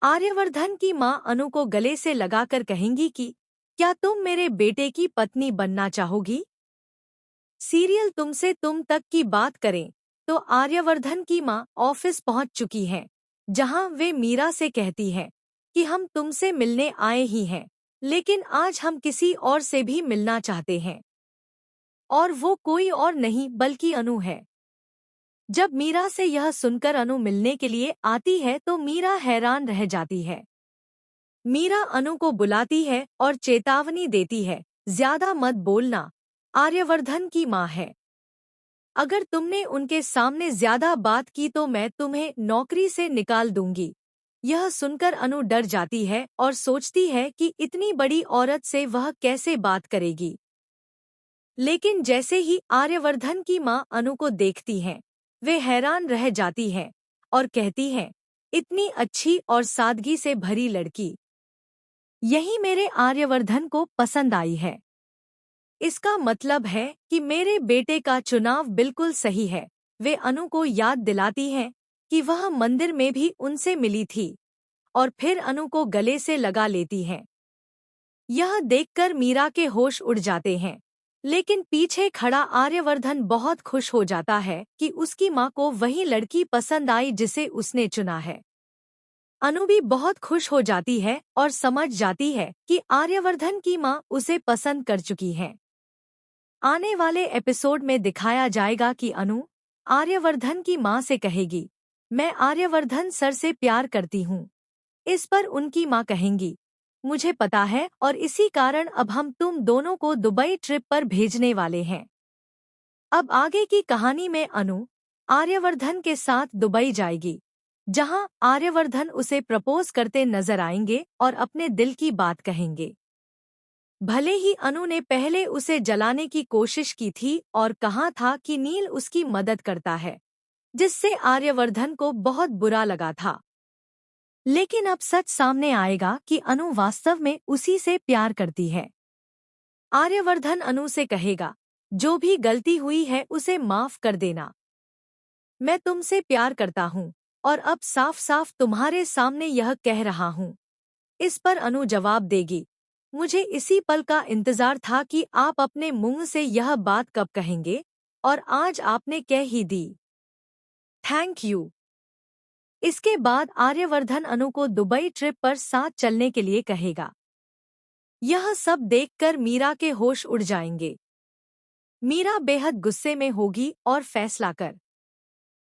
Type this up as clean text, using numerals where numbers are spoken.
आर्यवर्धन की मां अनु को गले से लगाकर कहेंगी कि क्या तुम मेरे बेटे की पत्नी बनना चाहोगी। सीरियल तुमसे तुम तक की बात करें तो आर्यवर्धन की मां ऑफिस पहुंच चुकी हैं, जहां वे मीरा से कहती हैं कि हम तुमसे मिलने आए ही हैं, लेकिन आज हम किसी और से भी मिलना चाहते हैं, और वो कोई और नहीं बल्कि अनु है। जब मीरा से यह सुनकर अनु मिलने के लिए आती है तो मीरा हैरान रह जाती है। मीरा अनु को बुलाती है और चेतावनी देती है, ज्यादा मत बोलना, आर्यवर्धन की मां है। अगर तुमने उनके सामने ज्यादा बात की तो मैं तुम्हें नौकरी से निकाल दूंगी। यह सुनकर अनु डर जाती है और सोचती है कि इतनी बड़ी औरत से वह कैसे बात करेगी। लेकिन जैसे ही आर्यवर्धन की मां अनु को देखती हैं, वे हैरान रह जाती हैं और कहती हैं, इतनी अच्छी और सादगी से भरी लड़की, यही मेरे आर्यवर्धन को पसंद आई है। इसका मतलब है कि मेरे बेटे का चुनाव बिल्कुल सही है। वे अनु को याद दिलाती हैं कि वह मंदिर में भी उनसे मिली थी और फिर अनु को गले से लगा लेती हैं। यह देखकर मीरा के होश उड़ जाते हैं, लेकिन पीछे खड़ा आर्यवर्धन बहुत खुश हो जाता है कि उसकी मां को वही लड़की पसंद आई जिसे उसने चुना है। अनु भी बहुत खुश हो जाती है और समझ जाती है कि आर्यवर्धन की मां उसे पसंद कर चुकी है। आने वाले एपिसोड में दिखाया जाएगा कि अनु आर्यवर्धन की मां से कहेगी, मैं आर्यवर्धन सर से प्यार करती हूँ। इस पर उनकी मां कहेंगी, मुझे पता है और इसी कारण अब हम तुम दोनों को दुबई ट्रिप पर भेजने वाले हैं। अब आगे की कहानी में अनु आर्यवर्धन के साथ दुबई जाएगी, जहां आर्यवर्धन उसे प्रपोज करते नजर आएंगे और अपने दिल की बात कहेंगे। भले ही अनु ने पहले उसे जलाने की कोशिश की थी और कहा था कि नील उसकी मदद करता है, जिससे आर्यवर्धन को बहुत बुरा लगा था। लेकिन अब सच सामने आएगा कि अनु वास्तव में उसी से प्यार करती है। आर्यवर्धन अनु से कहेगा, जो भी गलती हुई है उसे माफ कर देना। मैं तुमसे प्यार करता हूँ और अब साफ साफ तुम्हारे सामने यह कह रहा हूँ। इस पर अनु जवाब देगी, मुझे इसी पल का इंतजार था कि आप अपने मुंह से यह बात कब कहेंगे, और आज आपने कह ही दी। Thank you. इसके बाद आर्यवर्धन अनु को दुबई ट्रिप पर साथ चलने के लिए कहेगा। यह सब देखकर मीरा के होश उड़ जाएंगे। मीरा बेहद गुस्से में होगी और फैसला कर